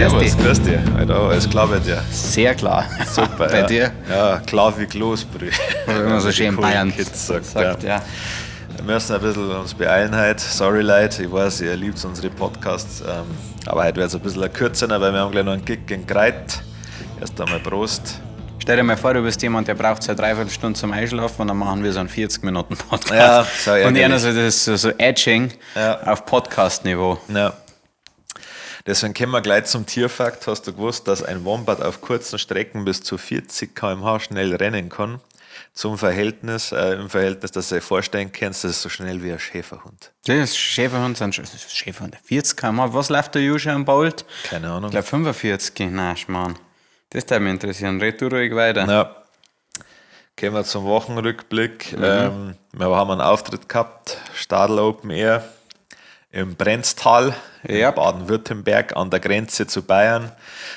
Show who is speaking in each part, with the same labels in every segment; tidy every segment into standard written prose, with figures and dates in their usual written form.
Speaker 1: grüß dich. Alter, alles klar bei dir?
Speaker 2: Sehr klar.
Speaker 1: Super.
Speaker 2: Bei dir?
Speaker 1: Ja, klar wie Klosbrühe.
Speaker 2: Oder wie man so schön in Bayern
Speaker 1: Kids
Speaker 2: sagt, ja.
Speaker 1: Wir müssen ein bisschen uns beeilen heute. Sorry Leute, ich weiß, ihr liebt unsere Podcasts. Aber heute wird es ein bisschen kürzer, weil wir haben gleich noch einen Gig in Greit. Erst einmal Prost.
Speaker 2: Stell dir mal vor, du bist jemand, der braucht so eine Dreiviertelstunde zum Einschlafen und dann machen wir so einen 40-Minuten-Podcast.
Speaker 1: Ja, so
Speaker 2: und
Speaker 1: ärgerlich.
Speaker 2: eher so das so Edging auf Podcast-Niveau.
Speaker 1: Ja. Deswegen kommen wir gleich zum Tierfakt. Hast du gewusst, dass ein Wombat auf kurzen Strecken bis zu 40 km/h schnell rennen kann? Im Verhältnis, dass du dir vorstellen kannst, das ist so schnell wie ein Schäferhund.
Speaker 2: Das Schäferhund sind schon Schäferhund. 40 km/h. Was läuft der Jusche am Bolt?
Speaker 1: Keine Ahnung.
Speaker 2: Ich glaube 45. Nein, Schmarrn. Das würde mich interessieren. Red du ruhig weiter.
Speaker 1: Ja. Kommen wir zum Wochenrückblick. Wir haben einen Auftritt gehabt, Stadl Open Air im Brenztal in Baden-Württemberg an der Grenze zu Bayern.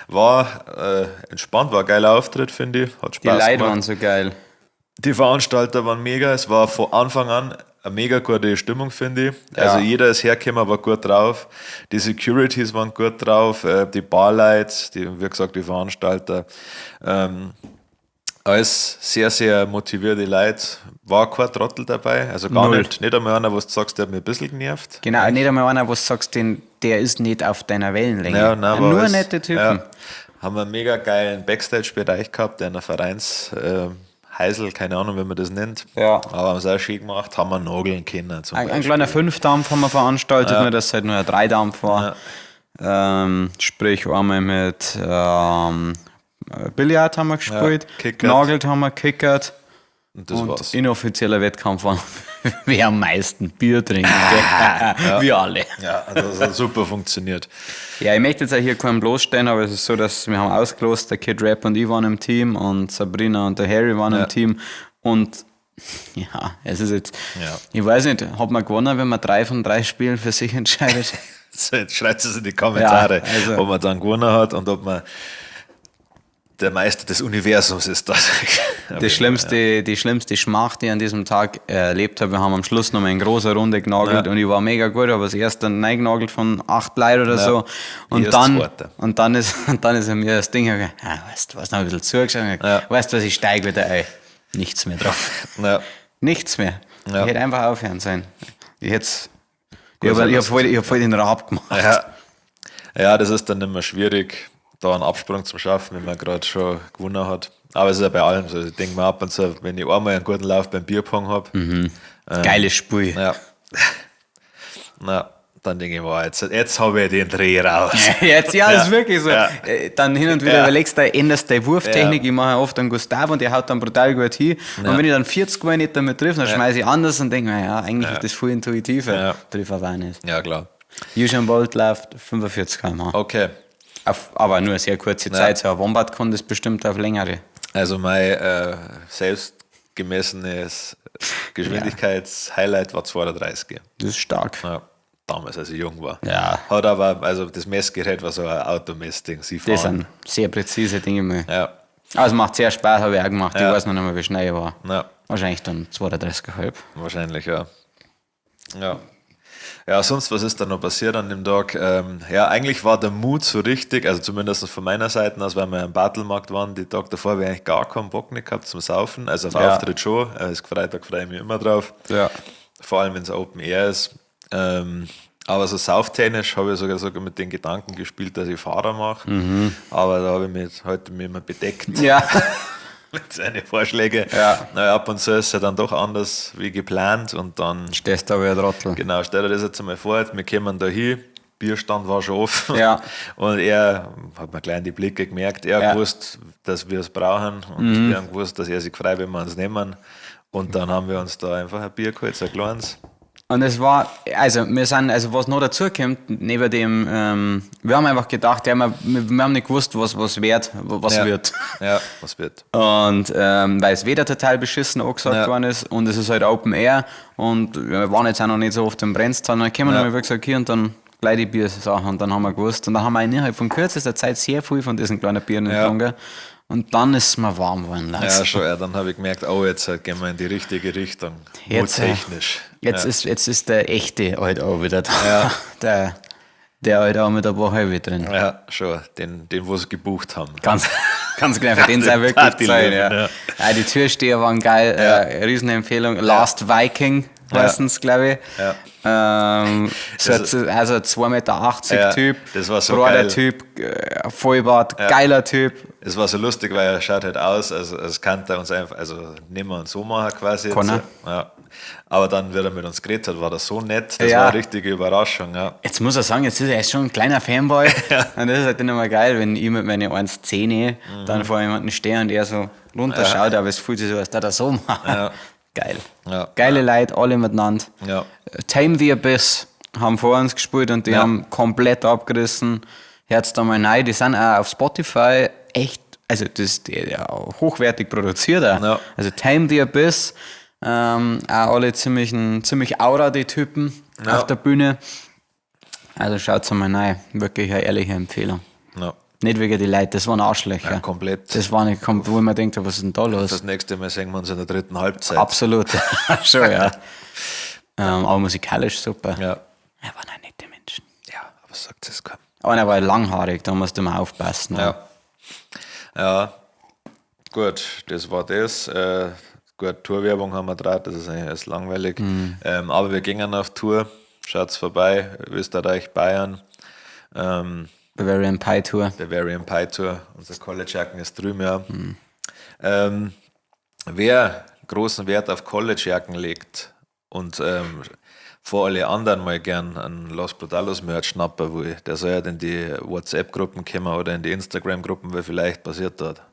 Speaker 1: War entspannt, war ein geiler Auftritt, finde ich. Hat Spaß gemacht.
Speaker 2: Die Leute waren so geil.
Speaker 1: Die Veranstalter waren mega. Es war von Anfang an eine mega gute Stimmung, finde ich. Also jeder ist hergekommen, war gut drauf. Die Securities waren gut drauf, die Barleute, wie gesagt, die Veranstalter. Alles sehr, sehr motivierte Leute. War kein Trottel dabei. Also gar nicht einmal einer, wo du sagst, der hat mich ein bisschen genervt.
Speaker 2: Genau, nicht einmal einer, wo du sagst, der ist nicht auf deiner Wellenlänge.
Speaker 1: Ja, nein,
Speaker 2: nur nette Typen.
Speaker 1: Ja, haben wir einen mega geilen Backstage-Bereich gehabt, der einer Vereins... Heisel, keine Ahnung, wie man das nennt. Ja. Aber haben es auch schön gemacht, haben wir nageln können.
Speaker 2: Ein kleiner 5-Dampf haben wir veranstaltet, nur dass es halt nur ein 3-Dampf war. Ja. Sprich, einmal mit Billard haben wir gespielt, genagelt haben wir, kickert. Und war's. Inoffizieller Wettkampf war, wer am meisten Bier trinkt. Wir alle.
Speaker 1: Ja, das hat super funktioniert.
Speaker 2: Ja, ich möchte jetzt auch hier keinen bloßstellen, aber es ist so, dass wir haben ausgelost, der Kid Rap und ich waren im Team und Sabrina und der Harry waren im Team. Und ja, es ist jetzt, ich weiß nicht, hat man gewonnen, wenn man 3 von 3 Spielen für sich entscheidet?
Speaker 1: So, jetzt schreibt es in die Kommentare, ob man dann gewonnen hat und ob man der Meister des Universums ist. Das.
Speaker 2: Die schlimmste Schmach, die ich an diesem Tag erlebt habe, wir haben am Schluss noch mal in großer Runde genagelt und ich war mega gut, aber das erste dann reingenagelt von 8 Leuten oder so. Und dann ist er mir das Ding gegangen, weißt du was, noch ein bisschen zugeschaut, weißt du was, ich steige wieder ein. Nichts mehr drauf. Ja. Nichts mehr. Ich hätte einfach aufhören sollen. Ich hab voll den Rab gemacht.
Speaker 1: Ja, das ist dann nicht mehr schwierig, da einen Absprung zu schaffen, wenn man gerade schon gewonnen hat. Aber es ist ja bei allem so. Ich denke mir ab und zu, wenn ich einmal einen guten Lauf beim Bierpong habe.
Speaker 2: Geiles Spiel.
Speaker 1: Ja. Dann denke ich mir, jetzt habe ich den Dreh raus.
Speaker 2: Jetzt, ist wirklich so. Ja. Dann hin und wieder überlegst du, änderst deine Wurftechnik. Ich mache oft einen Gustav und der haut dann brutal gut hin. Und wenn ich dann 40 Mal nicht damit treffe, dann schmeiße ich anders und denke mir, eigentlich ist das voll intuitiver. Treffe aber auch nicht.
Speaker 1: Ja, klar.
Speaker 2: Usain Bolt läuft 45 km/h.
Speaker 1: Okay.
Speaker 2: Aber nur eine sehr kurze Zeit. So ein Wombat kann das bestimmt auf längere.
Speaker 1: Also mein selbstgemessenes Geschwindigkeitshighlight war 230.
Speaker 2: Das ist stark.
Speaker 1: Ja, damals, als ich jung war.
Speaker 2: Ja.
Speaker 1: Hat aber, also das Messgerät war so ein Automessding.
Speaker 2: Das sind sehr präzise Dinge.
Speaker 1: Ja.
Speaker 2: Also macht sehr Spaß, habe ich auch gemacht. Ich weiß noch nicht mehr, wie schnell ich war.
Speaker 1: Ja.
Speaker 2: Wahrscheinlich dann 32,5.
Speaker 1: Wahrscheinlich, ja. Ja, sonst, was ist da noch passiert an dem Tag? Eigentlich war der Mut so richtig, also zumindest von meiner Seite aus, weil wir am Bartelmarkt waren, die Tag davor habe ich eigentlich gar keinen Bock nicht gehabt zum Saufen, also auf Auftritt schon, Freitag freue ich mich immer drauf, vor allem wenn es Open Air ist, aber so sauftechnisch habe ich sogar mit den Gedanken gespielt, dass ich Fahrer mache, aber da habe ich mich heute immer bedeckt.
Speaker 2: Ja.
Speaker 1: Mit seinen Vorschlägen. Ab und zu ist es ja dann doch anders wie geplant und dann...
Speaker 2: Stehst du aber ein Trottel.
Speaker 1: Genau, stell dir das jetzt einmal vor, wir kommen da hin, Bierstand war schon offen und er hat mir gleich in die Blicke gemerkt, er wusste, dass wir es brauchen und wir haben gewusst, dass er sich freut, wenn wir uns nehmen und dann haben wir uns da einfach ein Bier geholt, ein kleines.
Speaker 2: Und es war, was noch dazu kommt, neben dem, wir haben einfach gedacht, wir haben nicht gewusst, was wird.
Speaker 1: Ja, was wird.
Speaker 2: Und weil es Wetter total beschissen angesagt worden ist und es ist halt Open Air und wir waren jetzt auch noch nicht so oft im Brenztal, dann kommen wir gesagt, hier und dann gleich die Biersachen und dann haben wir gewusst und dann haben wir innerhalb von kürzester Zeit sehr viel von diesen kleinen Bieren getrunken. Und dann ist es mir warm geworden.
Speaker 1: Ja, schon. Dann habe ich gemerkt, jetzt gehen wir in die richtige Richtung.
Speaker 2: Jetzt,
Speaker 1: technisch.
Speaker 2: Jetzt ist der echte halt auch wieder da.
Speaker 1: Ja.
Speaker 2: Der halt auch mit ein paar Halbe drin.
Speaker 1: Ja, schon, den wo sie gebucht haben.
Speaker 2: Ganz genau, für den sei wirklich Zeit. Ja. Die Türsteher waren geil, Riesenempfehlung. Last Viking meistens, glaube ich.
Speaker 1: Ja.
Speaker 2: Also 2,80 Meter Typ,
Speaker 1: das war so
Speaker 2: breiter
Speaker 1: geil.
Speaker 2: Typ, Vollbart, geiler Typ.
Speaker 1: Es war so lustig, weil er schaut halt aus, als kann er uns einfach, also nehmen wir uns so machen quasi.
Speaker 2: Jetzt,
Speaker 1: ja. Aber dann, wie er mit uns geredet hat, war das so nett, das war eine richtige Überraschung. Ja.
Speaker 2: Jetzt muss er sagen, jetzt ist er schon ein kleiner Fanboy. Und das ist halt dann immer geil, wenn ich mit meinen 1,10 dann vor jemandem stehe und er so runterschaut, aber es fühlt sich so, als da so macht.
Speaker 1: Ja.
Speaker 2: Geil.
Speaker 1: Ja.
Speaker 2: Geile Leute, alle miteinander.
Speaker 1: Ja.
Speaker 2: Tame the Abyss haben vor uns gespielt und die haben komplett abgerissen. Herz da mal rein. Die sind auch auf Spotify echt, also das ist hochwertig produziert auch.
Speaker 1: Ja.
Speaker 2: Also Tame the Abyss, auch alle ziemlich Aura, die Typen auf der Bühne. Also schaut's mal rein. Wirklich eine ehrliche Empfehlung.
Speaker 1: Ja.
Speaker 2: Nicht wegen die Leute, das waren Arschlöcher.
Speaker 1: Ja, komplett.
Speaker 2: Das war nicht, wo man denkt, was ist denn da los?
Speaker 1: Das nächste Mal sehen wir uns in der dritten Halbzeit.
Speaker 2: Absolut, schon, ja. Aber musikalisch super.
Speaker 1: Ja.
Speaker 2: Er waren auch nette Menschen.
Speaker 1: Ja, aber sagt es kaum.
Speaker 2: Einer war langhaarig, da musst du mal aufpassen.
Speaker 1: Ja, gut, das war das. Gut, Tourwerbung haben wir drauf, das ist eigentlich erst langweilig. Aber wir gingen auf Tour, schaut's vorbei, Österreich, Bayern.
Speaker 2: Bavarian Pie Tour.
Speaker 1: Bavarian Pie Tour, unser College-Jacken ist drüben, ja. Wer großen Wert auf College-Jacken legt und vor alle anderen mal gern einen Los Brutalos Merch schnappen will, der soll ja in die WhatsApp-Gruppen kommen oder in die Instagram-Gruppen, weil vielleicht passiert dort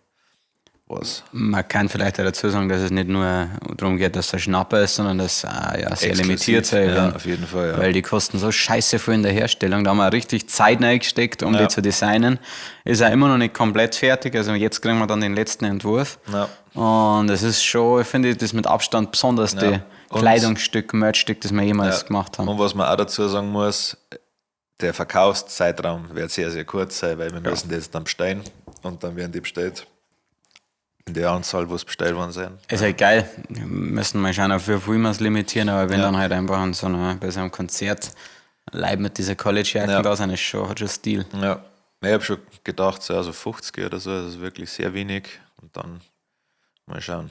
Speaker 1: was.
Speaker 2: Man kann vielleicht auch dazu sagen, dass es nicht nur darum geht, dass der Schnapper ist, sondern dass sehr
Speaker 1: Exklusiv,
Speaker 2: limitiert sein
Speaker 1: ja, auf jeden Fall, ja.
Speaker 2: Weil die kosten so scheiße viel in der Herstellung. Da haben wir richtig Zeit reingesteckt, um die zu designen. Ist auch immer noch nicht komplett fertig. Also jetzt kriegen wir dann den letzten Entwurf.
Speaker 1: Ja.
Speaker 2: Und es ist schon, ich finde das mit Abstand besonderste Kleidungsstück, Merchstück, das wir jemals gemacht haben.
Speaker 1: Und was man auch dazu sagen muss, der Verkaufszeitraum wird sehr, sehr kurz sein, weil wir müssen das dann bestellen und dann werden die bestellt. In der Anzahl, wo es bestellt worden sind.
Speaker 2: Ist halt geil. Wir müssen mal schauen, auf wie viel wir es limitieren, aber wenn dann halt einfach an bei so einem Konzert live mit dieser College-Jacken da sind, hat schon Stil.
Speaker 1: Ja, ich habe schon gedacht, so 50 oder so, das ist wirklich sehr wenig. Und dann mal schauen.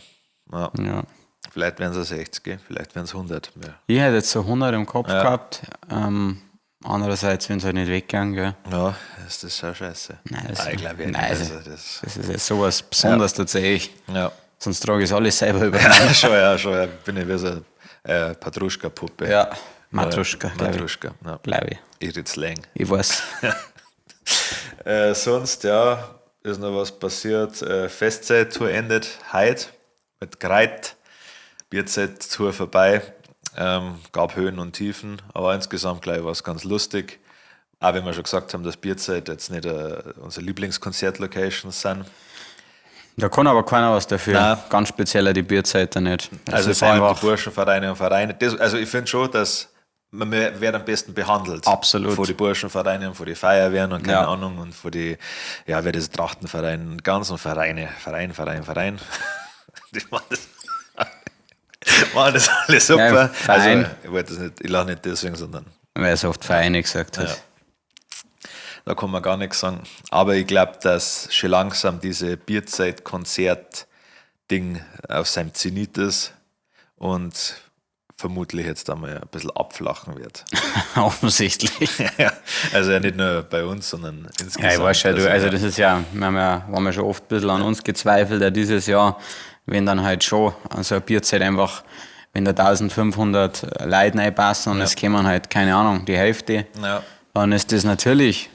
Speaker 1: Ja. Vielleicht werden es 60, vielleicht werden es 100 mehr.
Speaker 2: Ich hätte jetzt so 100 im Kopf gehabt. Andererseits, wenn es halt nicht weggegangen, gell?
Speaker 1: Ja, das ist schon scheiße.
Speaker 2: Nein,
Speaker 1: ich glaube nicht.
Speaker 2: Das ist ja sowas Besonderes tatsächlich.
Speaker 1: Ja.
Speaker 2: Sonst trage ich es alles selber über.
Speaker 1: Schon. Bin ich wie so eine Patruschka-Puppe.
Speaker 2: Ja, Matruschka.
Speaker 1: Ja.
Speaker 2: Glaube ich.
Speaker 1: Irit Slang.
Speaker 2: Ich weiß.
Speaker 1: Sonst, ist noch was passiert. Festzeit-Tour endet heute mit Greit. Bierzeit-Tour vorbei. Gab Höhen und Tiefen, aber insgesamt gleich war es ganz lustig. Auch wenn wir schon gesagt haben, dass Bierzeit jetzt nicht unsere Lieblingskonzert-Locations sind.
Speaker 2: Da kann aber keiner was dafür. Nein. Ganz speziell die Bierzeit da nicht.
Speaker 1: Also vor allem die Burschenvereine und Vereine. Also ich finde schon, dass man wird am besten behandelt.
Speaker 2: Absolut.
Speaker 1: Von den Burschenvereinen, von den Feuerwehren und keine Ahnung und von den, wer das Trachtenverein, ganzen Vereine. Die machen das alles super.
Speaker 2: Ja,
Speaker 1: also ich lache nicht deswegen, sondern
Speaker 2: weil es oft Vereine gesagt hat.
Speaker 1: Ja. Da kann man gar nichts sagen. Aber ich glaube, dass schon langsam diese Bierzeit-Konzert-Ding auf seinem Zenit ist und vermutlich jetzt einmal ein bisschen abflachen wird.
Speaker 2: Offensichtlich.
Speaker 1: Ja, also ja nicht nur bei uns, sondern insgesamt.
Speaker 2: Ja, ich weiß schon, also das ist ja, wir haben schon oft ein bisschen an uns gezweifelt, ja, dieses Jahr, wenn dann halt schon an so eine Bierzeit einfach, wenn da 1500 Leute reinpassen und es kommen halt, keine Ahnung, die Hälfte, dann ist das natürlich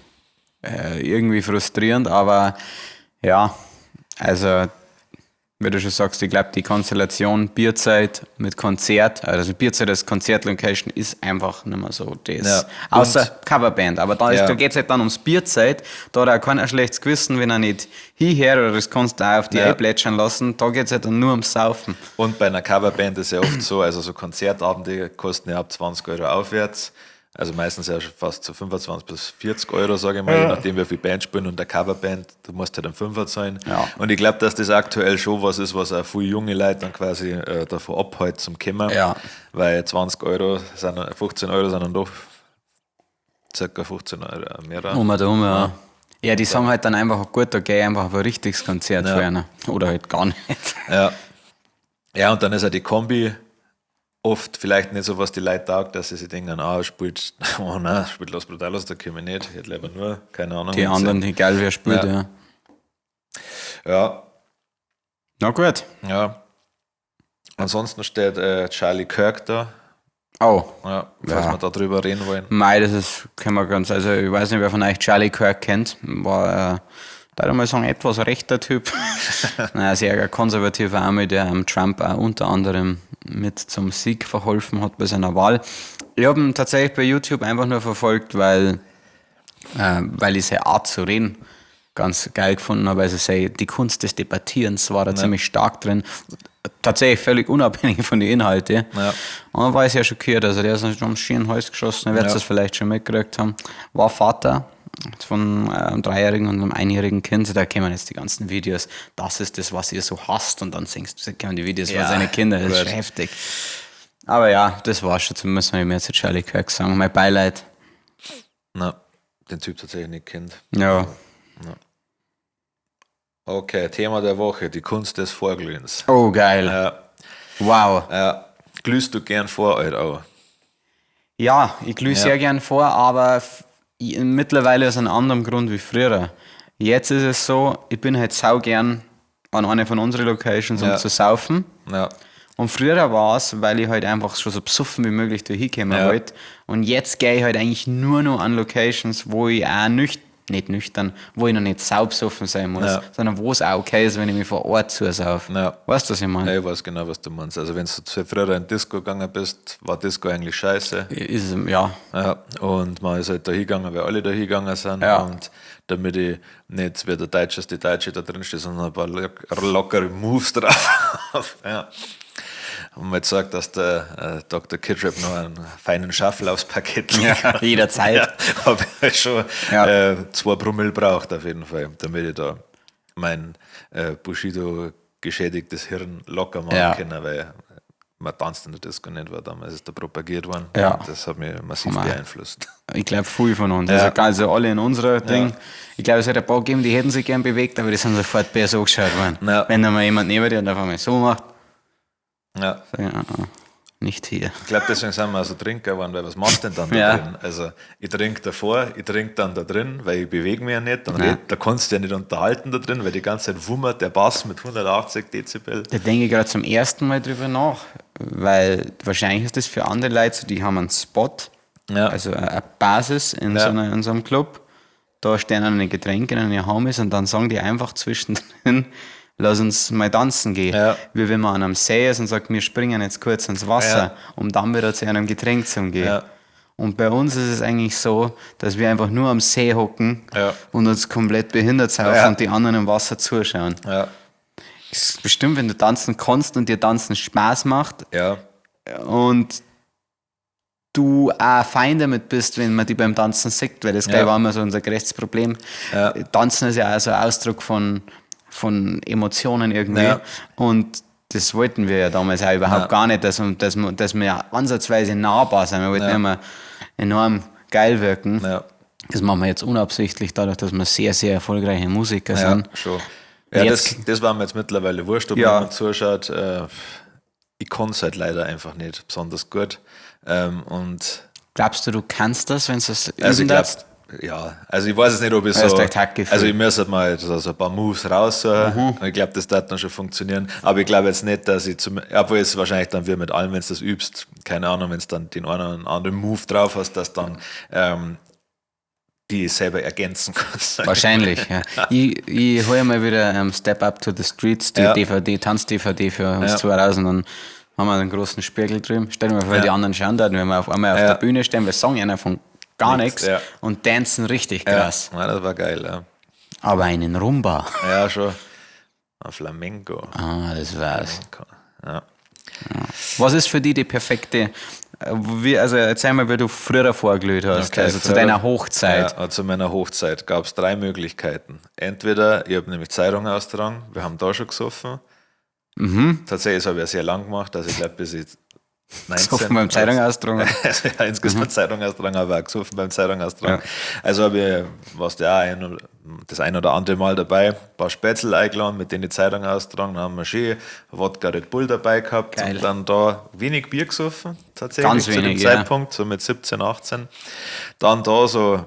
Speaker 2: irgendwie frustrierend, aber ja, also wie du schon sagst, ich glaube, die Konstellation Bierzeit mit Konzert, also Bierzeit als Konzertlocation ist einfach nicht mehr so das. Außer Coverband, aber da geht es halt dann ums Bierzeit, da hat auch keiner schlechtes Gewissen, wenn er nicht hierher oder das kannst du auch auf die plätschern lassen, da geht es halt dann nur ums Saufen.
Speaker 1: Und bei einer Coverband ist ja oft so, also so Konzertabende kosten ja ab 20 Euro aufwärts. Also meistens ja schon fast so 25 bis 40 Euro, sage ich mal, je nachdem, wie viel Band spielen. Und der Coverband, da musst du halt ein Fünfer zahlen. Ja. Und ich glaube, dass das aktuell schon was ist, was auch viele junge Leute dann quasi davon abhält zum Kommen. Ja. Weil 20 Euro, 15 Euro sind dann doch ca. 15 Euro mehr.
Speaker 2: Ja. Ja, die sagen halt dann einfach, gut, da gehe ich einfach auf ein richtiges Konzert für einer. Oder halt gar nicht.
Speaker 1: Ja, und dann ist ja die Kombi oft vielleicht nicht so, was die Leute taugt, dass sie sich denken, spielt Los Brutalos, da komme ich nicht. Ich hätte lieber nur, keine Ahnung.
Speaker 2: Die anderen, egal wer spielt, ja.
Speaker 1: Ja.
Speaker 2: Na gut.
Speaker 1: Ja. Ansonsten steht Charlie Kirk da.
Speaker 2: Oh.
Speaker 1: Ja, falls wir da drüber reden wollen.
Speaker 2: Mei, können wir ganz, also ich weiß nicht, wer von euch Charlie Kirk kennt. War, da würde ich mal sagen, etwas rechter Typ. Ein sehr konservativer Arme, der Trump auch unter anderem mit zum Sieg verholfen hat bei seiner Wahl. Ich habe ihn tatsächlich bei YouTube einfach nur verfolgt, weil ich seine Art zu reden ganz geil gefunden habe. Also die Kunst des Debattierens war da ziemlich stark drin. Tatsächlich völlig unabhängig von den Inhalten. Ja. Und dann war ich sehr schockiert. Also der ist nicht am schönen Hals geschossen, ihr werdet es vielleicht schon mitgekriegt haben. War Vater von einem 3-jährigen und einem 1-jährigen Kind. Da kämen jetzt die ganzen Videos. Das ist das, was ihr so hasst. Und dann singst du, die Videos von seine Kinder. Das ist schon heftig. Aber ja, das war's schon. Jetzt müssen wir mehr zu Charlie Kirk sagen. Mein Beileid.
Speaker 1: Na, den Typ tatsächlich nicht kennt.
Speaker 2: Ja.
Speaker 1: Okay, Thema der Woche, die Kunst des Vorglühens.
Speaker 2: Oh, geil. Wow.
Speaker 1: Glühst du gern vor, auch?
Speaker 2: Ja, ich glühe sehr gern vor, aber mittlerweile aus einem anderen Grund wie früher. Jetzt ist es so, ich bin halt sau gern an eine von unseren Locations, um zu saufen. Ja. Und früher war es, weil ich halt einfach schon so besoffen wie möglich da hinkommen wollte. Und jetzt gehe ich halt eigentlich nur noch an Locations, wo ich auch wo ich noch nicht saubsoffen sein muss, sondern wo es auch okay ist, wenn ich mich vor Ort zusaufe. Ja. Weißt du, was ich meine?
Speaker 1: Ja, ich weiß genau, was du meinst. Also wenn du früher in Disco gegangen bist, war Disco eigentlich scheiße.
Speaker 2: Ja.
Speaker 1: Und man ist halt da hingegangen, weil alle da hingegangen sind. Ja. Und damit ich nicht wie der Deutscheste Deutsche da drin stehe, sondern ein paar lockere Moves drauf habe. Ja. Und man sagt, dass der Dr. Kidrap noch einen feinen Shuffle aufs Parkett legt.
Speaker 2: Ja, jederzeit.
Speaker 1: Ja, habe ich schon 2 Promille braucht auf jeden Fall, damit ich da mein Bushido-geschädigtes Hirn locker machen kann, weil man tanzt in der Disco nicht, weil damals ist da propagiert worden.
Speaker 2: Ja.
Speaker 1: Und das hat mich massiv beeinflusst.
Speaker 2: Ich glaube, viel von uns. Ja. Also alle in unserer Ding. Ich glaube, es hat ein paar gegeben, die hätten sich gern bewegt, aber die sind sofort besser angeschaut worden. Ja. Wenn dann mal jemand neben dir und auf einmal so macht.
Speaker 1: Ja.
Speaker 2: Nicht hier.
Speaker 1: Ich glaube, deswegen sind wir also Trinker geworden, weil was machst du denn dann da drin? Also ich trinke davor, ich trinke dann da drin, weil ich bewege mich ja nicht. Da kannst du ja nicht unterhalten da drin, weil die ganze Zeit wummert der Bass mit 180 Dezibel.
Speaker 2: Da denke ich gerade zum ersten Mal drüber nach, weil wahrscheinlich ist das für andere Leute so, die haben einen Spot, also eine Basis in so einem Club. Da stehen eine Getränke in einer Hamis und dann sagen die einfach zwischendrin, lass uns mal tanzen gehen. Ja. Wie wenn man an einem See ist und sagt, wir springen jetzt kurz ins Wasser, um dann wieder zu einem Getränk zu gehen. Ja. Und bei uns ist es eigentlich so, dass wir einfach nur am See hocken und uns komplett behindert saufen und die anderen im Wasser zuschauen. Ja. Es ist bestimmt, wenn du tanzen kannst und dir tanzen Spaß macht und du auch fein damit bist, wenn man die beim Tanzen sieht, weil das gleich war immer so unser größtes Problem. Ja. Tanzen ist ja auch so ein Ausdruck von Emotionen irgendwie. Ja. Und das wollten wir ja damals auch überhaupt gar nicht, dass wir ja ansatzweise nahbar sind. Wir wollten immer enorm geil wirken. Ja. Das machen wir jetzt unabsichtlich, dadurch, dass wir sehr, sehr erfolgreiche Musiker sind.
Speaker 1: Schon. Ja, das war mir jetzt mittlerweile wurscht, ob man zuschaut. Ich kann es halt leider einfach nicht besonders gut. Und
Speaker 2: glaubst du kannst das, wenn du es
Speaker 1: üben darfst? Ja, also ich weiß es nicht, ob ich so. Also ich müsste mal so ein paar Moves raussuchen. Ich glaube, das wird dann schon funktionieren. Aber ich glaube jetzt nicht, dass obwohl es wahrscheinlich dann wie mit allem, wenn du das übst, keine Ahnung, wenn du dann den einen oder anderen Move drauf hast, dass dann die selber ergänzen kannst.
Speaker 2: Wahrscheinlich, ja. Ich hole mal wieder Step Up to the Streets, die DVD, Tanz-DVD für uns 2000, dann haben wir einen großen Spiegel drüben. Stell dir mal vor, die anderen schauen da, wenn wir auf einmal auf der Bühne stehen, wir sagen einer von gar nichts und dancen richtig krass.
Speaker 1: Ja, das war geil, ja.
Speaker 2: Aber einen Rumba.
Speaker 1: Ja, schon. Ein Flamenco.
Speaker 2: Ah, das war's. Ja. Was ist für dich die perfekte, also erzähl mal, wie du früher vorglüht hast, also zu deiner Hochzeit.
Speaker 1: Ja, zu meiner Hochzeit gab es 3 Möglichkeiten. Entweder, ich habe nämlich Zeitung austragen, wir haben da schon gesoffen. Tatsächlich habe ich ja sehr lang gemacht, also ich glaube, bis ich
Speaker 2: Gesoffen beim Zeitung austragen.
Speaker 1: Also ja, insgesamt Zeitung austragen, aber auch gesoffen beim Zeitung austragen. Ja. Also warst du auch das ein oder andere Mal dabei, ein paar Spätzle eingeladen, mit denen die Zeitung austragen. Dann haben wir schön Wodka Red Bull dabei gehabt. Geil. Und dann da wenig Bier gesoffen, tatsächlich.
Speaker 2: Ganz wenig,
Speaker 1: zu dem Zeitpunkt, so mit 17, 18. Dann da so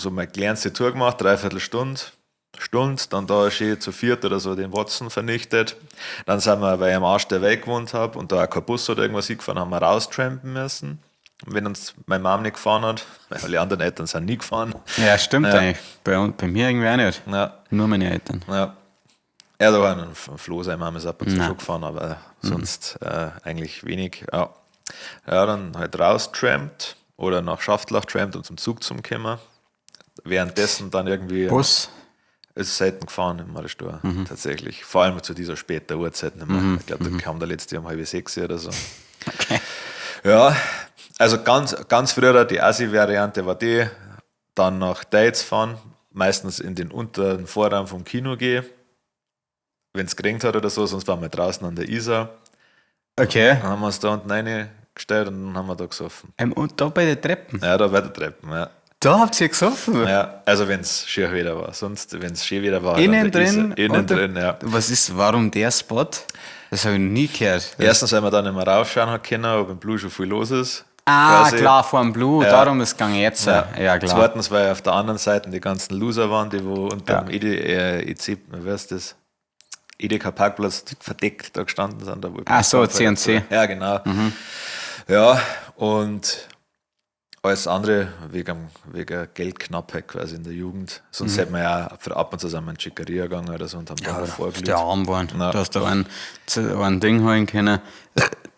Speaker 1: meine kleinste Tour gemacht, 3/4 Stunde, dann da schön zu viert oder so den Watson vernichtet. Dann sind wir, weil ich am Arsch der Welt gewohnt habe und da auch kein Bus oder irgendwas hingefahren, haben wir raustrampen müssen. Wenn uns meine Mom nicht gefahren hat, weil alle anderen Eltern sind nie gefahren.
Speaker 2: Ja, stimmt eigentlich. Bei mir irgendwie auch nicht.
Speaker 1: Ja.
Speaker 2: Nur meine Eltern.
Speaker 1: Ja, da war ein Flo, seine Mama ist ab und zu schon gefahren, aber sonst eigentlich wenig. Ja, dann halt raustrampt oder nach Schaftlach trampt und zum Zug zum kommen. Währenddessen dann irgendwie...
Speaker 2: Bus?
Speaker 1: Ist selten gefahren im Maristor, tatsächlich. Vor allem zu dieser späten Uhrzeit nicht mehr. Ich glaube, da kam der letzte um 5:30 oder so.
Speaker 2: Okay.
Speaker 1: Ja, also ganz früher die Assi-Variante war die, dann nach Dates fahren, meistens in den unteren Vorraum vom Kino gehen, wenn es geregnet hat oder so, sonst waren wir draußen an der Isar.
Speaker 2: Okay.
Speaker 1: Dann haben wir uns da unten reingestellt und dann haben wir da gesoffen.
Speaker 2: Und da bei den Treppen?
Speaker 1: Ja, da bei den Treppen, ja.
Speaker 2: Da habt ihr gesoffen?
Speaker 1: Ja, also wenn es schön wieder war. Sonst, wenn es schön wieder war,
Speaker 2: innen drin?
Speaker 1: Innen drin, ja.
Speaker 2: Warum der Spot? Das habe ich noch nie gehört.
Speaker 1: Erstens, weil man dann nicht mehr raufschauen können, ob im Blue schon viel los ist.
Speaker 2: Ah, quasi. Klar, vor dem Blue, ja. Darum ist es gegangen jetzt. Ja, klar.
Speaker 1: Zweitens, weil auf der anderen Seite die ganzen Loser waren, die wo unter dem Edeka Parkplatz verdeckt da gestanden sind.
Speaker 2: Ach so, C&C.
Speaker 1: Ja, genau. Ja, und alles andere wegen Geldknappheit quasi in der Jugend. Sonst hätten wir ja für ab und zu zusammen in Chicaria gegangen oder so und haben da vorgelegt.
Speaker 2: Der Armbahn. Du hast da ein Ding holen können,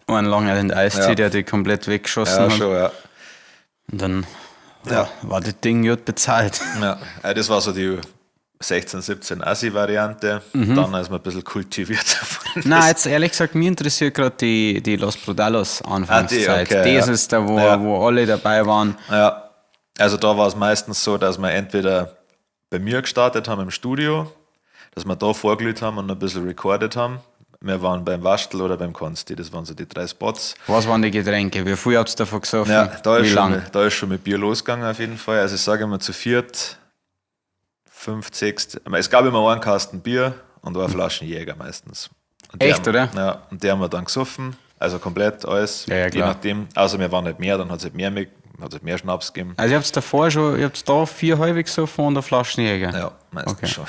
Speaker 2: einen Long Island Ice-Tea, der dich komplett weggeschossen hat.
Speaker 1: Ja, schon, ja.
Speaker 2: Und dann war das Ding gut bezahlt.
Speaker 1: Ja, das war so die 16, 17 Assi-Variante. Dann ist man ein bisschen kultiviert.
Speaker 2: Nein, jetzt ehrlich gesagt, mich interessiert gerade die Los Brudalos Anfangszeit. Das ist da, wo alle dabei waren.
Speaker 1: Ja, also da war es meistens so, dass wir entweder bei mir gestartet haben im Studio, dass wir da vorgelegt haben und ein bisschen recorded haben. Wir waren beim Waschtel oder beim Konsti, das waren so die 3 Spots.
Speaker 2: Was waren die Getränke? Wie viel habt ihr davon gesoffen?
Speaker 1: Ja, da ist schon mit Bier losgegangen auf jeden Fall. Also ich sage immer zu viert, 5, 6, es gab immer einen Kasten Bier und eine Flaschen Jäger meistens.
Speaker 2: Echt, oder?
Speaker 1: Ja, und die haben wir dann gesoffen, also komplett alles,
Speaker 2: je
Speaker 1: nachdem. Außer wir waren nicht mehr, dann hat es halt mehr Schnaps gegeben.
Speaker 2: Also ihr habt davor schon, ihr habt da 4 halbe gesoffen und eine Flaschen Jäger?
Speaker 1: Ja, meistens schon.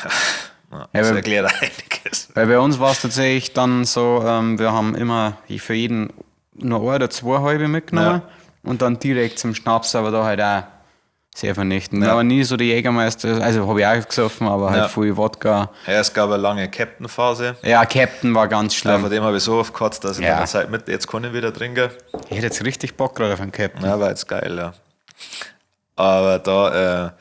Speaker 1: Ja, das erklärt einiges.
Speaker 2: Weil bei uns war es tatsächlich dann so, wir haben immer für jeden nur 1 oder 2 halbe mitgenommen und dann direkt zum Schnaps, aber da halt auch sehr vernichtend. Aber nie so die Jägermeister, also habe ich auch gesoffen, aber halt viel Wodka.
Speaker 1: Ja, es gab eine lange Captain-Phase.
Speaker 2: Ja, Captain war ganz schlimm.
Speaker 1: Ja, von dem habe ich so oft gekotzt, dass ich in der Zeit jetzt kann ich wieder trinken.
Speaker 2: Ich hätte jetzt richtig Bock gerade auf einen Captain.
Speaker 1: Ja, war jetzt geil, ja. Aber da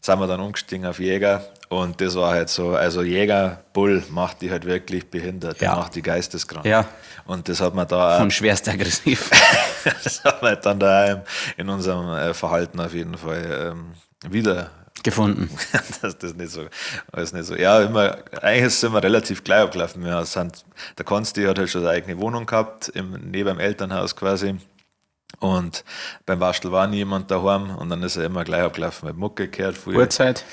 Speaker 1: sind wir dann umgestiegen auf Jäger und das war halt so, also Jäger, Bull macht die halt wirklich behindert, macht die geisteskrank.
Speaker 2: Ja.
Speaker 1: Und das hat man da
Speaker 2: von schwerst aggressiv.
Speaker 1: Das hat man dann da in unserem Verhalten auf jeden Fall wieder
Speaker 2: gefunden.
Speaker 1: Das nicht so, alles nicht so. Ja, eigentlich sind wir relativ gleich abgelaufen. Der Konsti hat halt schon seine eigene Wohnung gehabt, neben dem Elternhaus quasi. Und beim Waschtel war nie jemand daheim und dann ist er immer gleich abgelaufen, mit Mucke gehört.
Speaker 2: Uhrzeit?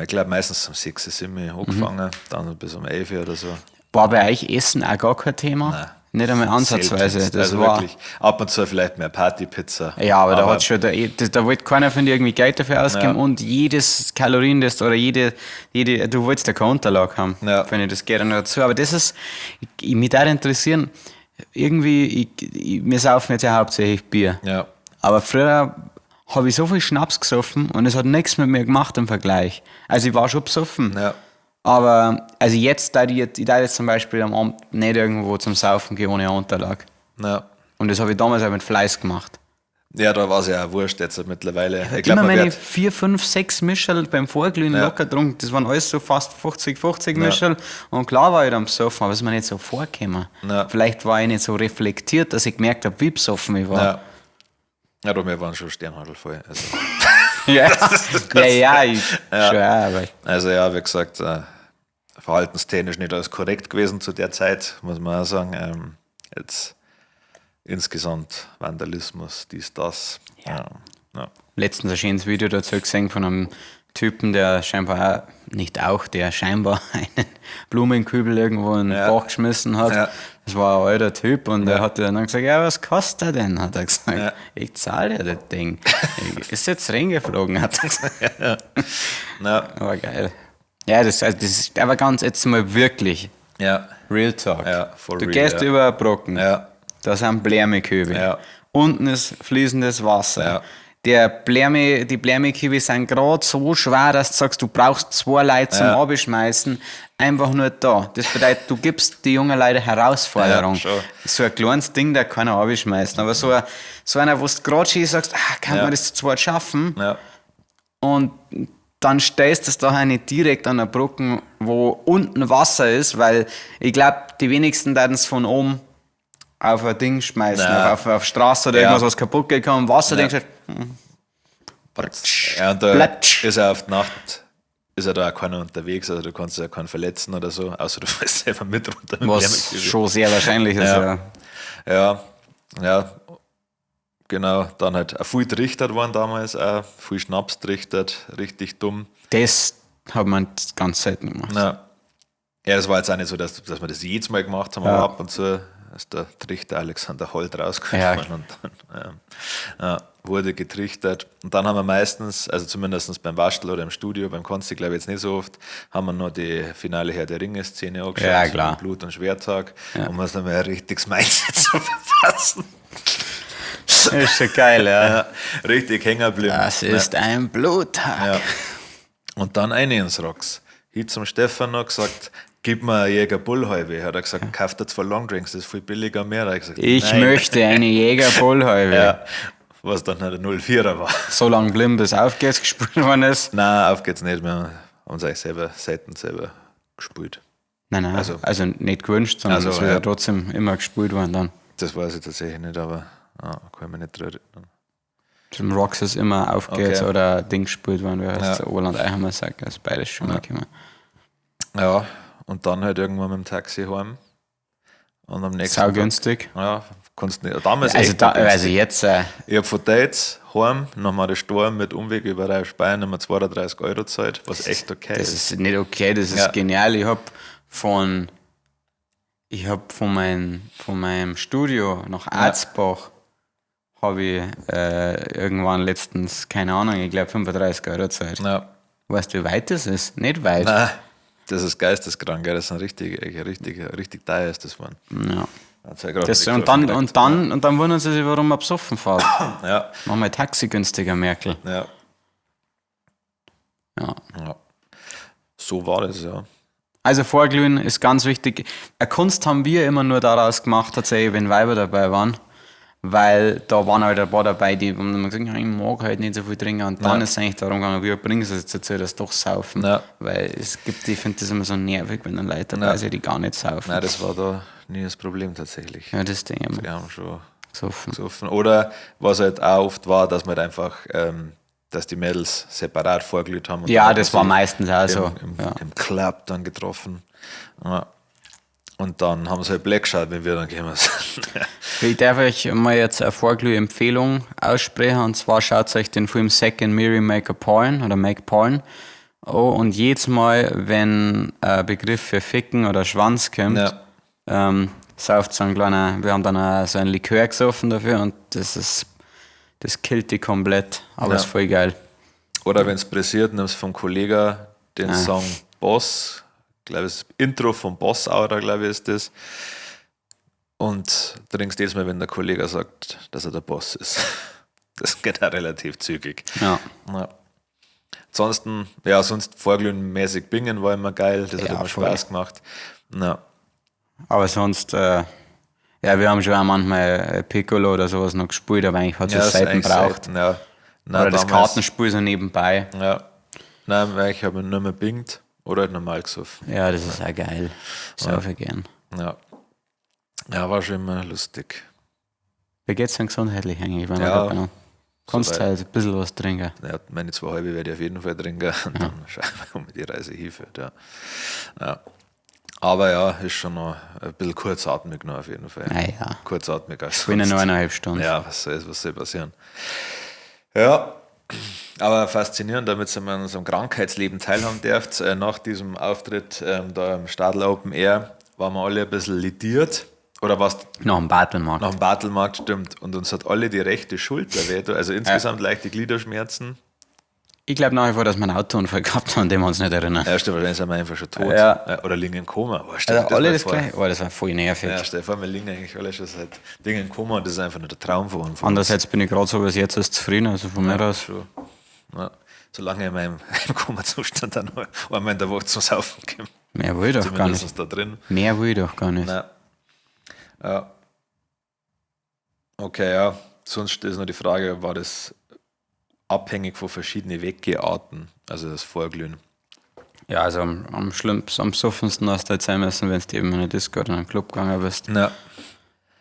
Speaker 1: Ich glaube meistens um 6, 7 angefangen, dann bis um 11 oder so.
Speaker 2: War bei euch Essen auch gar kein Thema?
Speaker 1: Nein.
Speaker 2: Nicht einmal ansatzweise.
Speaker 1: Das also war wirklich ab und zu vielleicht mehr Partypizza.
Speaker 2: Ja, aber da hat schon, da wollte keiner von dir irgendwie Geld dafür ausgeben und jedes Kalorien, das oder jede, du wolltest ja keine Unterlage haben, wenn ich das gerne noch dazu. Aber das ist, mich da interessieren, irgendwie, wir saufen jetzt ja hauptsächlich Bier.
Speaker 1: Ja.
Speaker 2: Aber früher habe ich so viel Schnaps gesoffen und es hat nichts mit mir gemacht im Vergleich. Also ich war schon besoffen.
Speaker 1: Ja.
Speaker 2: Aber also jetzt, da ich jetzt zum Beispiel am Abend nicht irgendwo zum Saufen gehen ohne Unterlage.
Speaker 1: Ja.
Speaker 2: Und das habe ich damals auch mit Fleiß gemacht.
Speaker 1: Ja, da war es ja auch wurscht jetzt mittlerweile.
Speaker 2: Ich glaube, meine 4, 5, 6 Mischel beim Vorglühen locker getrunken. Das waren alles so fast 50 Mischel. Und klar war ich dann besoffen, aber es ist mir nicht so vorgekommen. Ja. Vielleicht war ich nicht so reflektiert, dass ich gemerkt habe, wie besoffen ich war.
Speaker 1: Ja, doch, wir waren schon sternhagelvoll. Also. Also ja, wie gesagt, verhaltenstechnisch nicht alles korrekt gewesen zu der Zeit, muss man auch sagen. Jetzt insgesamt Vandalismus, dies, das. Ja.
Speaker 2: Letztens ein schönes Video dazu gesehen von einem Typen, der scheinbar der scheinbar einen Blumenkübel irgendwo in den Bach geschmissen hat. Ja. Das war ein alter Typ und er hat dann gesagt, ja, was kostet er denn? Hat er gesagt, ich zahle dir das Ding. Ist jetzt reingeflogen, hat er gesagt. Aber geil. Ja, das ist aber ganz jetzt mal wirklich Real Talk.
Speaker 1: Ja,
Speaker 2: du gehst über einen Brocken, da sind Blärmekübel. Unten ist fließendes Wasser. Die Blärmekübel sind gerade so schwer, dass du sagst, du brauchst 2 Leute zum Abschmeißen. Einfach nur da. Das bedeutet, du gibst die jungen Leute Herausforderung. So ein kleines Ding, da kann er abschmeißen. Aber so einer, wo du gerade schon sagst, kann man das zu zweit schaffen? Und dann stellst du es da nicht direkt an der Brücke, wo unten Wasser ist, weil ich glaube, die wenigsten werden es von oben auf ein Ding schmeißen, auf Straße oder irgendwas, was kaputt geht, kann Wasser, denkst du,
Speaker 1: und da ist ja auf die Nacht ist ja da auch keiner unterwegs, also du kannst ja keinen verletzen oder so, außer du fällst selber mit runter.
Speaker 2: Was schon sehr wahrscheinlich ist,
Speaker 1: ja, genau, dann halt viel trichtert waren damals auch, viel Schnaps trichtert, richtig dumm.
Speaker 2: Das hat man ganz selten gemacht.
Speaker 1: Ja, es war jetzt auch nicht so, dass wir das jedes Mal gemacht haben, aber ab und zu ist der Trichter Alexander Holt rausgekommen und dann wurde getrichtert. Und dann haben wir meistens, also zumindest beim Waschtel oder im Studio, beim Konsti glaube ich jetzt nicht so oft, haben wir noch die finale Herr der Ringe-Szene angeschaut.
Speaker 2: Ja, klar.
Speaker 1: Blut- und Schwertag, um uns dann mal ein richtiges Mindset zu verpassen.
Speaker 2: Das ist schon geil,
Speaker 1: richtig hängen geblieben.
Speaker 2: Das ist ein Bluttag.
Speaker 1: Ja. Und dann eine ins Rocks. Ich zum Stefan noch gesagt, gib mir eine Jäger Bullhalbe. Hat er gesagt, kauft er 2 Longdrinks, das ist viel billiger mehr.
Speaker 2: Ich möchte eine Jäger Bullhalbe.
Speaker 1: Was dann halt ein 04er war.
Speaker 2: So lange blieben, bis Auf geht's gespielt worden ist?
Speaker 1: Nein, Auf geht's nicht. Wir haben uns eigentlich selber gespielt.
Speaker 2: Nein, also nicht gewünscht, sondern es wird ja trotzdem immer gespielt worden dann.
Speaker 1: Das weiß ich tatsächlich nicht, aber kann ich mich nicht dran erinnern.
Speaker 2: Zum Rocks ist immer Auf geht's oder Ding gespielt worden, wie heißt es? Oland Eichhammer sagt, also beides schon mal gekommen.
Speaker 1: Ja, und dann halt irgendwann mit dem Taxi heim. Und am nächsten
Speaker 2: Tag. Günstig.
Speaker 1: Ja, kannst nicht. Damals
Speaker 2: also jetzt.
Speaker 1: Ich habe von Dates heim nochmal den Sturm mit Umweg über Reif-Speyen nochmal 32 € gezahlt, was echt okay ist.
Speaker 2: Das ist nicht okay, das ist genial. Ich habe von meinem Studio nach Arzbach habe ich irgendwann letztens, keine Ahnung, ich glaube 35 € gezahlt. Ja. Weißt du, wie weit das ist? Nicht weit.
Speaker 1: Nein. Das ist geisteskrank, das ist ein richtig teuer ist das geworden.
Speaker 2: Ja. Und dann wundern sie sich, warum man besoffen fährt.
Speaker 1: Ja.
Speaker 2: Machen wir Taxi günstiger, Merkel.
Speaker 1: Ja. So war das, ja.
Speaker 2: Also Vorglühen ist ganz wichtig. Eine Kunst haben wir immer nur daraus gemacht, tatsächlich, wenn Weiber dabei waren. Weil da waren halt ein paar dabei, die haben gesagt, ich mag halt nicht so viel trinken. Und dann ist es eigentlich darum gegangen, wie bringen sie es jetzt dazu, dass doch saufen. Ja. Weil ich finde das immer so nervig, wenn dann Leute dabei sind, die gar nicht saufen.
Speaker 1: Nein, das war da nie das Problem tatsächlich.
Speaker 2: Ja, das Ding immer.
Speaker 1: Die haben schon gesoffen. Oder was halt auch oft war, dass man halt einfach, dass die Mädels separat vorglüht haben. Und
Speaker 2: ja, das war meistens auch so.
Speaker 1: Im Club dann getroffen. Ja. Und dann haben sie halt Black geschaut, wenn wir dann gekommen sind.
Speaker 2: Ich darf euch mal jetzt eine Vorglüh-Empfehlung aussprechen. Und zwar schaut euch den Film Second Mary Make a Porn oder Make Porn. Oh, und jedes Mal, wenn ein Begriff für Ficken oder Schwanz kommt, sauft so ein kleiner, wir haben dann so ein Likör gesoffen dafür und das killt die komplett. Aber ist voll geil.
Speaker 1: Oder wenn es pressiert, nimmst du vom Kollegen den Song Boss. Ich glaube, das Intro vom Boss Aura, glaube ich, ist das. Und trinkst jedes Mal, wenn der Kollege sagt, dass er der Boss ist. Das geht auch relativ zügig.
Speaker 2: Ja.
Speaker 1: Ansonsten, sonst vorglühenmäßig Bingen war immer geil, das hat immer Spaß gemacht. Ja.
Speaker 2: Aber sonst, wir haben schon auch manchmal Piccolo oder sowas noch gespielt, aber eigentlich hat es selten braucht.
Speaker 1: Nein,
Speaker 2: oder das Kartenspiel so nebenbei.
Speaker 1: Ja. Nein, ich habe nur mehr bingt. Oder halt normal gesoffen.
Speaker 2: Ja, das ist auch geil. Saufe gern.
Speaker 1: Ja, war schon immer lustig.
Speaker 2: Wie geht's denn gesundheitlich eigentlich? Wenn man kannst halt ein bisschen was trinken.
Speaker 1: Ja, meine 2 halbe werde ich auf jeden Fall trinken. Und dann schauen wir, wo mir die Reise hinführt. Ja. Aber ja, ist schon noch ein bisschen kurzatmig noch auf jeden Fall.
Speaker 2: Ja.
Speaker 1: Kurzatmig als
Speaker 2: sonst. Binnen 1,5 Stunden.
Speaker 1: Ja, was soll passieren? Ja, aber faszinierend, damit ihr an unserem Krankheitsleben teilhaben dürft. Nach diesem Auftritt da im Stadl Open Air waren wir alle ein bisschen lidiert. Oder was?
Speaker 2: Nach dem Battlemarkt.
Speaker 1: Nach dem Battlemarkt, stimmt. Und uns hat alle die rechte Schulter weh. Also insgesamt leichte Gliederschmerzen.
Speaker 2: Ich glaube nach wie vor, dass wir einen Autounfall gehabt haben, an den wir uns nicht erinnern.
Speaker 1: Ja, stimmt, wahrscheinlich sind wir einfach schon tot.
Speaker 2: Ja.
Speaker 1: Oder liegen im Koma. Oh,
Speaker 2: also alle das gleiche. Oh, das war voll nervig.
Speaker 1: Ja, stell dir vor, wir liegen eigentlich alle schon seit Dingen im Koma und das ist einfach nur der Traum von uns.
Speaker 2: Andererseits bin ich gerade so, bis jetzt ist zufrieden, also von mir aus.
Speaker 1: Schon. Ja. Solange ich in meinem Koma-Zustand dann noch einmal in der Woche zum Saufen komme.
Speaker 2: Mehr will ich doch gar nicht.
Speaker 1: Da drin.
Speaker 2: Mehr will ich doch gar nicht.
Speaker 1: Nein. Ja. Okay, ja. Sonst ist noch die Frage, war das abhängig von verschiedenen Weggeharten, also das Vorglühen?
Speaker 2: Ja, also am schlimmsten, am suffendsten hast du halt sein müssen, wenn du eben in eine Disco oder in einen Club gegangen bist.
Speaker 1: Ja.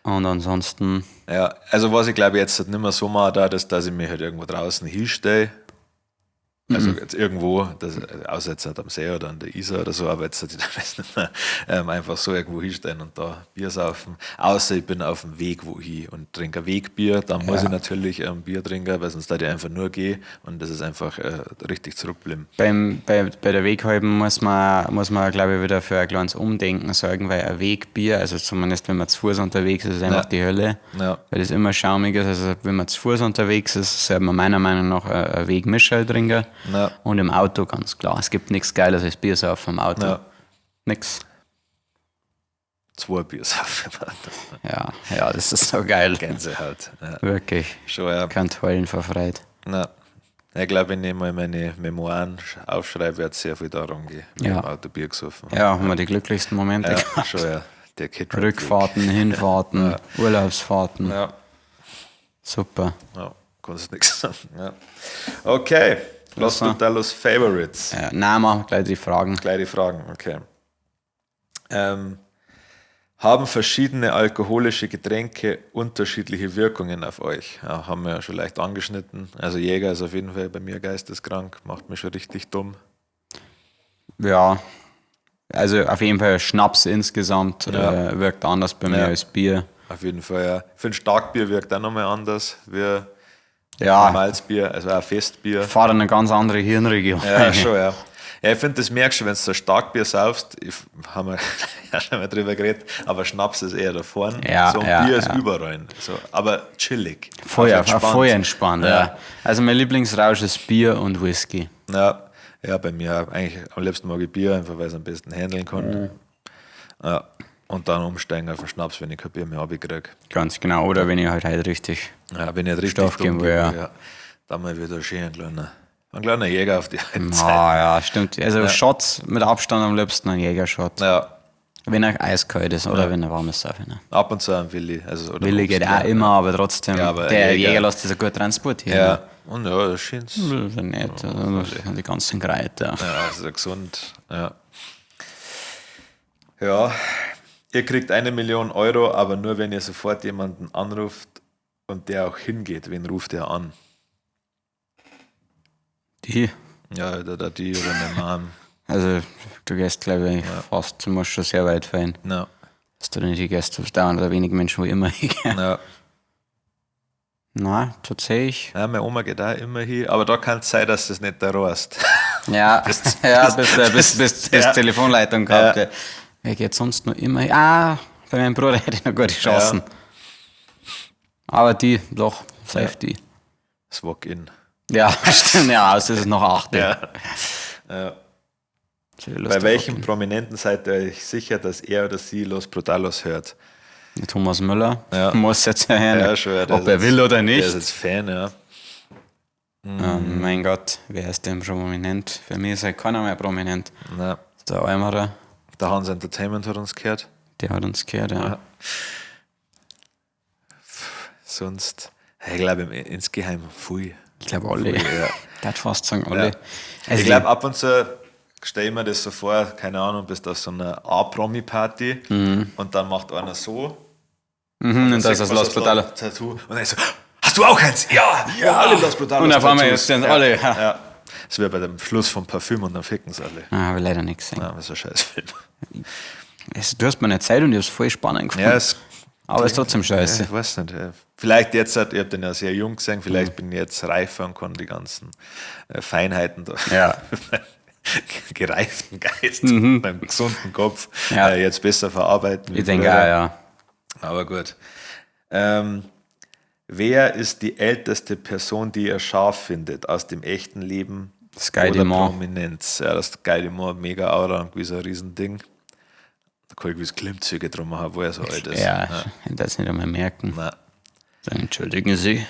Speaker 2: Und ansonsten...
Speaker 1: Ja, also was ich glaube jetzt halt nicht mehr so mache, dass ich mich halt irgendwo draußen hinstelle. Also jetzt irgendwo, außer jetzt halt am See oder an der Isar oder so, aber jetzt sollte ich da nicht mehr einfach so irgendwo hinstellen und da Bier saufen. Außer ich bin auf dem Weg wohin und trinke ein Wegbier, dann muss ich natürlich Bier trinken, weil sonst da ich einfach nur gehe und das ist einfach richtig zurückbleiben.
Speaker 2: Bei der Weghalben muss man glaube ich, wieder für ein kleines Umdenken sorgen, weil ein Wegbier, also zumindest wenn man zu Fuß unterwegs ist, ist einfach die Hölle, weil das immer schaumig ist. Also wenn man zu Fuß unterwegs ist, sollte man meiner Meinung nach ein Wegmischerl trinken.
Speaker 1: Ja.
Speaker 2: Und im Auto ganz klar. Es gibt nichts Geiles als Bier saufen im Auto.
Speaker 1: Ja.
Speaker 2: Nix.
Speaker 1: 2 Bier saufen im Auto.
Speaker 2: Ja, das ist so geil.
Speaker 1: Gänsehaut. Ja.
Speaker 2: Wirklich.
Speaker 1: Schon, ja.
Speaker 2: Könnt heulen vor Freude.
Speaker 1: Na, ich glaube, wenn ich mal meine Memoiren aufschreibe, wird es sehr viel darum gehen.
Speaker 2: Ja.
Speaker 1: Im Auto Bier gesoffen.
Speaker 2: Ja, haben wir die glücklichsten Momente gehabt.
Speaker 1: Schon, ja. Der Kid
Speaker 2: Rückfahrten, Hinfahrten, Urlaubsfahrten.
Speaker 1: Ja.
Speaker 2: Super.
Speaker 1: Ja, kannst nichts sagen. Ja. Okay. Los Brutalos Favorites.
Speaker 2: Nein, machen wir gleich die Fragen.
Speaker 1: Gleich die Fragen, okay. Haben verschiedene alkoholische Getränke unterschiedliche Wirkungen auf euch? Ja, haben wir ja schon leicht angeschnitten. Also Jäger ist auf jeden Fall bei mir geisteskrank, macht mich schon richtig dumm.
Speaker 2: Ja, also auf jeden Fall Schnaps insgesamt wirkt anders bei mir als Bier.
Speaker 1: Auf jeden Fall, ja. Ich finde Starkbier wirkt auch nochmal anders wie Malzbier, also auch Festbier.
Speaker 2: Fahrt in eine ganz andere Hirnregion.
Speaker 1: Ja, schon, ja. Ja, ich finde, das merkst du, wenn du so Starkbier saufst, haben wir ja schon mal drüber geredet, aber Schnaps ist eher da vorne.
Speaker 2: Ja,
Speaker 1: so ein Bier ist überall. So, aber chillig.
Speaker 2: Voll entspannt, ja. Also mein Lieblingsrausch ist Bier und Whisky.
Speaker 1: Ja, bei mir eigentlich am liebsten mag ich Bier, einfach weil ich es am besten handeln kann. Ja. Und dann umsteigen auf den Schnaps, wenn ich kein Bier mehr abkriege.
Speaker 2: Ganz genau, oder wenn ich halt richtig
Speaker 1: wenn ich richtig
Speaker 2: Stoff geben will, ja.
Speaker 1: Dann mal wieder schön ein kleiner Jäger auf die alte Zeit.
Speaker 2: Ja, stimmt. Also Shots mit Abstand am liebsten ein Jägershot.
Speaker 1: Ja.
Speaker 2: Wenn er eiskalt ist oder wenn er warm ist.
Speaker 1: Ab und zu ein Willi. Also,
Speaker 2: Willi geht auch immer, aber trotzdem,
Speaker 1: aber
Speaker 2: der Jäger lässt das gut transportieren.
Speaker 1: Ja, und ja, das scheint es.
Speaker 2: Nicht, die ganzen Kräuter.
Speaker 1: Ja, das ist ja gesund. Ja, ihr kriegt 1 Million Euro, aber nur, wenn ihr sofort jemanden anruft und der auch hingeht. Wen ruft ihr an?
Speaker 2: Die?
Speaker 1: Ja, oder die oder meine Mom.
Speaker 2: Also, du gehst, glaube ich, fast, du musst schon sehr weit fahren.
Speaker 1: Ja.
Speaker 2: Dass du nicht gehst, es dauern oder wenige Menschen, wo immer hingehen.
Speaker 1: Ja.
Speaker 2: Nein, tatsächlich.
Speaker 1: Ja, meine Oma geht auch immer hin, aber da kann es sein, dass das nicht der rost.
Speaker 2: Ja, bis Telefonleitung gehabt. Ja. Wer geht sonst noch immer hin? Bei meinem Bruder hätte ich noch gute Chancen. Ja. Aber die, doch, safe die.
Speaker 1: Das Walk-in.
Speaker 2: Ja, stimmt, das ist noch 8.
Speaker 1: Ja. Bei welchem Prominenten seid ihr euch sicher, dass er oder sie Los Brutalos hört?
Speaker 2: Thomas Müller muss jetzt hören, ob er will oder nicht.
Speaker 1: Der ist jetzt Fan, ja.
Speaker 2: Mein Gott, wer ist denn prominent? Für mich ist halt keiner mehr prominent.
Speaker 1: Nein.
Speaker 2: Der Eimerer.
Speaker 1: Der Hans Entertainment hat uns gehört.
Speaker 2: Der hat uns gehört, ja.
Speaker 1: Sonst, ich glaube insgeheim viel.
Speaker 2: Ich glaube alle. Ich würde fast sagen alle.
Speaker 1: Ja. Also ich glaube ab und zu stelle ich mir das so vor, keine Ahnung, bist auf so einer A-Promi-Party und dann macht einer so.
Speaker 2: Und da ist das Los Brutalos
Speaker 1: Tattoo. Und dann ist so, hast du auch eins? Ja, alle Los Brutalos.
Speaker 2: Und auf einmal ist dann alle.
Speaker 1: Ja. Das wäre bei dem Schluss vom Parfüm und dann ficken sie alle.
Speaker 2: Habe ich leider nichts gesehen.
Speaker 1: Das ist ein scheiß Film.
Speaker 2: Du hast mir eine Zeit und ich habe es voll spannend gefunden.
Speaker 1: Ja,
Speaker 2: aber es ist trotzdem scheiße.
Speaker 1: Ich weiß nicht. Vielleicht jetzt, ich habe den ja sehr jung gesehen, vielleicht bin ich jetzt reifer und kann die ganzen Feinheiten da gereiften Geist, beim gesunden Kopf jetzt besser verarbeiten.
Speaker 2: Ich denke auch, ja.
Speaker 1: Aber gut. Wer ist die älteste Person, die ihr scharf findet aus dem echten Leben
Speaker 2: Sky
Speaker 1: oder
Speaker 2: Dumont.
Speaker 1: Prominenz? Ja, das Sky Dumont, mega Aura und gewiss ein Riesending. Da kann ich gewiss Klimmzüge drum machen, wo er so alt ist.
Speaker 2: Ja, ich darf es nicht einmal merken.
Speaker 1: Nein.
Speaker 2: Sagen, entschuldigen Sie.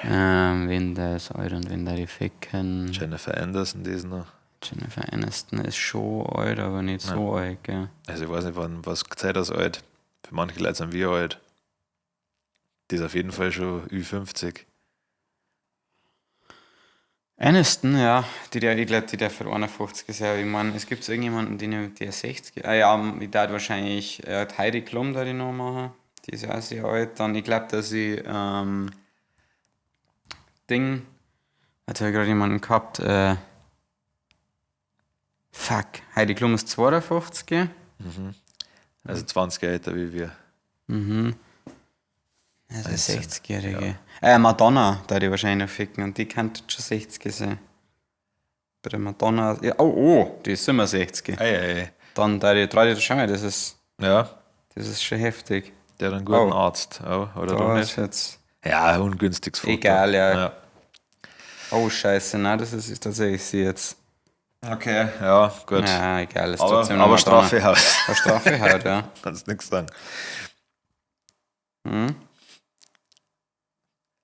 Speaker 2: Wenn der ist alt und wenn der die ficken.
Speaker 1: Jennifer Anderson, die ist noch.
Speaker 2: Jennifer Aniston ist schon alt, aber nicht so alt, gell?
Speaker 1: Also ich weiß nicht, was Zeit ist alt. Für manche Leute sind wir alt. Die ist auf jeden Fall schon Ü50.
Speaker 2: Aniston, ja, ich glaube, die der für 51 ist. Ja, ich meine, es gibt irgendjemanden, der 60. Ich darf wahrscheinlich Heidi Klum da die noch machen. Die ist ja auch sehr alt. Dann, ich glaube, dass ich hat ja gerade jemanden gehabt, Heidi Klum ist 52.
Speaker 1: Also 20 Jahre älter wie wir.
Speaker 2: Also 60-Jährige. Ja. Madonna, da die wahrscheinlich noch ficken und die könnte schon 60 sein. Bei der Madonna. Ja, die ist immer 60.
Speaker 1: Ei.
Speaker 2: Dann da die 3 schon mal, das ist schon heftig.
Speaker 1: Der hat einen guten Arzt, oder
Speaker 2: da
Speaker 1: doch nicht?
Speaker 2: Jetzt
Speaker 1: ja, ungünstiges Foto.
Speaker 2: Egal, ja. Oh, scheiße, nein, das ist tatsächlich sie jetzt.
Speaker 1: Okay, ja, gut.
Speaker 2: Ja, egal, ist
Speaker 1: trotzdem aber Strafe
Speaker 2: Strafe haut, ja.
Speaker 1: Kannst nichts sagen.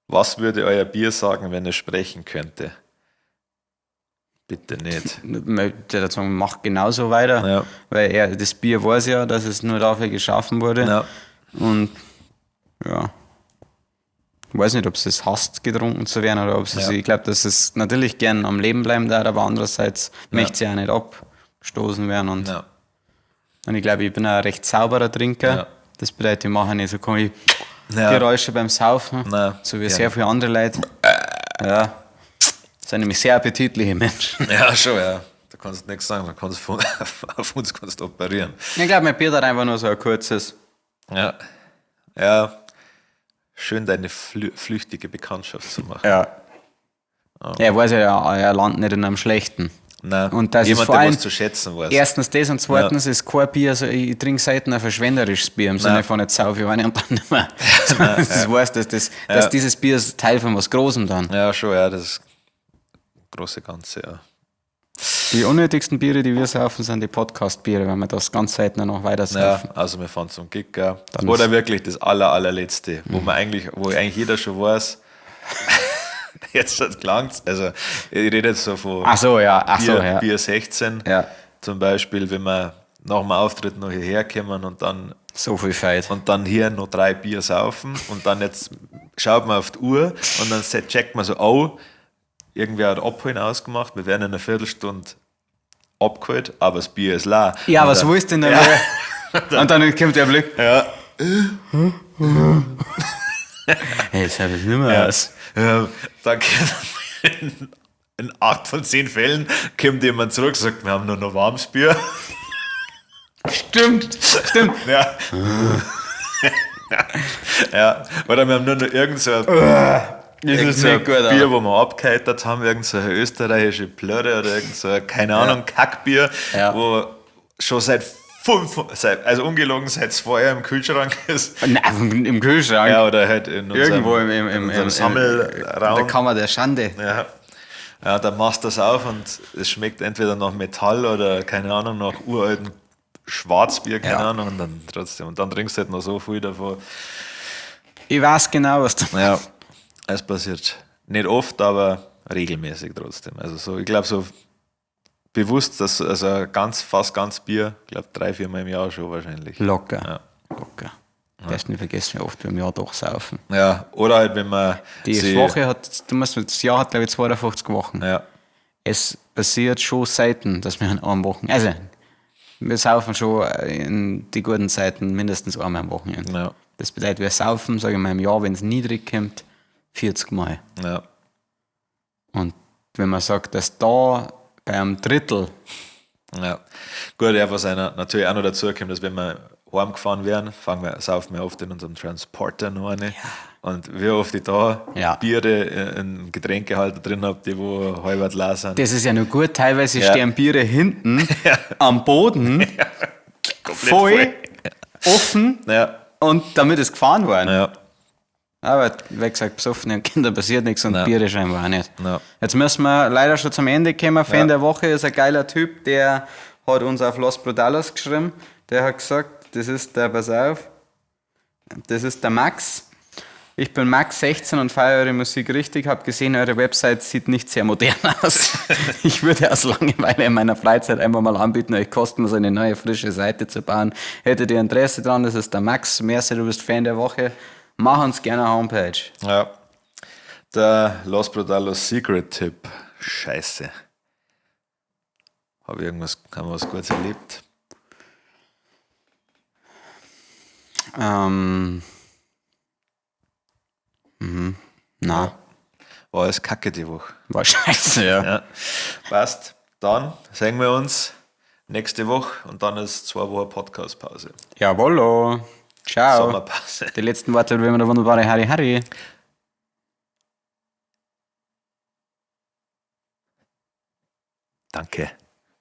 Speaker 1: Was würde euer Bier sagen, wenn es sprechen könnte? Bitte nicht.
Speaker 2: Der dazu sagen, macht genauso weiter, weil das Bier weiß ja, dass es nur dafür geschaffen wurde. Ja. Und ja, ich weiß nicht, ob es es hasst, getrunken zu werden oder ob es ich glaube, dass es natürlich gern am Leben bleiben darf, aber andererseits möchte sie ja nicht abgestoßen werden. Und ich glaube, ich bin ein recht sauberer Trinker. Ja. Das bedeutet, ich mache nicht so Geräusche beim Saufen, so wie sehr viele andere Leute. Ja. Das sind nämlich sehr appetitliche Menschen.
Speaker 1: Ja, schon, ja. Da kannst du nichts sagen, da kannst du auf uns kannst du operieren.
Speaker 2: Ich glaube, mein Bier hat einfach nur so ein kurzes.
Speaker 1: Ja. Ja. Schön, deine flüchtige Bekanntschaft zu machen.
Speaker 2: Ja. Oh. Ja, ich weiß ja, er landet nicht in einem schlechten.
Speaker 1: Nein,
Speaker 2: und das
Speaker 1: jemand,
Speaker 2: ist vor allem,
Speaker 1: der was zu schätzen weiß.
Speaker 2: Erstens das und zweitens ist kein Bier, also ich trinke selten ein verschwenderisches Bier im Sinne von nicht saufe ich eine und dann nicht mehr. Das weißt, dass dieses Bier ist Teil von was Großem dann.
Speaker 1: Ja, schon, ja, das große Ganze, ja.
Speaker 2: Die unnötigsten Biere, die wir saufen, sind die Podcast-Biere, wenn wir das ganz selten noch weiter saufen.
Speaker 1: Ja, also wir fahren zum Gig, ja. Das war da wirklich das allerletzte, wo eigentlich jeder schon weiß, jetzt klang's, also ich rede jetzt so von Bier 16 zum Beispiel, wenn wir nach dem Auftritt noch hierher kommen und dann
Speaker 2: so viel Fight.
Speaker 1: Und dann hier noch 3 Bier saufen und dann jetzt schaut man auf die Uhr und dann checkt man so, irgendwer hat Abholen ausgemacht, wir werden in einer Viertelstunde abgeholt, aber das Bier ist leer.
Speaker 2: Ja, was willst du denn? Und dann kommt der Blick.
Speaker 1: Ja.
Speaker 2: Hey, das habe ich nicht mehr aus.
Speaker 1: Ja, dann in 8 von 10 Fällen kommt jemand zurück und sagt, wir haben nur noch warmes Bier.
Speaker 2: Stimmt.
Speaker 1: Ja. Ja. Oder wir haben nur noch irgend so ein Bier, wo wir abgeheitert haben, irgend so eine österreichische Plörre oder irgend so ein, keine Ahnung, Kackbier, wo schon seit ungelogen seit 2 Jahren im Kühlschrank ist.
Speaker 2: Nein, im Kühlschrank?
Speaker 1: Ja, oder halt in
Speaker 2: irgendwo im
Speaker 1: Sammelraum.
Speaker 2: In der Kammer der Schande.
Speaker 1: Ja, dann machst du das auf und es schmeckt entweder nach Metall oder, keine Ahnung, nach uralten Schwarzbier, keine Ahnung, und dann trotzdem. Und dann trinkst du halt noch so viel davon.
Speaker 2: Ich weiß genau, was du meinst.
Speaker 1: Ja, es passiert nicht oft, aber regelmäßig trotzdem. Also so, ich glaube so bewusst, dass fast ganz Bier, ich glaube 3-4 Mal im Jahr schon wahrscheinlich.
Speaker 2: Locker. Das nicht vergessen, wie oft wir im Jahr doch saufen.
Speaker 1: Ja, oder halt, wenn man.
Speaker 2: Das Jahr hat, glaube ich, 52 Wochen.
Speaker 1: Ja.
Speaker 2: Es passiert schon selten, dass wir an einem Wochenende. Also, wir saufen schon in die guten Zeiten mindestens einmal am Wochenende.
Speaker 1: Ja.
Speaker 2: Das bedeutet, wir saufen, sage ich mal, im Jahr, wenn es niedrig kommt, 40 Mal.
Speaker 1: Ja.
Speaker 2: Und wenn man sagt, dass da bei einem Drittel
Speaker 1: Ja, gut, ja, was einer natürlich auch noch dazu kommt, dass wenn wir heimgefahren werden, saufen wir oft in unserem Transporter noch eine. Ja. Und wie oft ich da Biere in Getränkehalter drin habe, die wo halb leer sind.
Speaker 2: Das ist ja nur gut, teilweise stehen Biere hinten am Boden, voll, offen und damit ist gefahren worden. Ja. Aber wie gesagt, besoffenen Kindern passiert nichts und Biere scheinbar auch nicht. Ja. Jetzt müssen wir leider schon zum Ende kommen. Fan der Woche ist ein geiler Typ, der hat uns auf Los Brutalos geschrieben. Der hat gesagt, das ist der, pass auf, das ist der Max. Ich bin Max, 16 und feiere eure Musik richtig. Habe gesehen, eure Website sieht nicht sehr modern aus. Ich würde aus Langeweile in meiner Freizeit einfach mal anbieten, euch kostenlos eine neue, frische Seite zu bauen. Hättet ihr Interesse dran, das ist der Max. Merci, du bist Fan der Woche. Mach uns gerne eine Homepage.
Speaker 1: Ja. Der Los Brutalos Secret-Tipp. Scheiße. Haben wir was Gutes erlebt?
Speaker 2: Na.
Speaker 1: War alles Kacke die Woche.
Speaker 2: War scheiße, ja.
Speaker 1: Passt. Dann sehen wir uns nächste Woche und dann ist 2 Wochen Podcast-Pause.
Speaker 2: Jawollo. Ciao.
Speaker 1: Sommerpause.
Speaker 2: Die letzten Worte wie immer der wunderbare Harry Harry.
Speaker 1: Danke.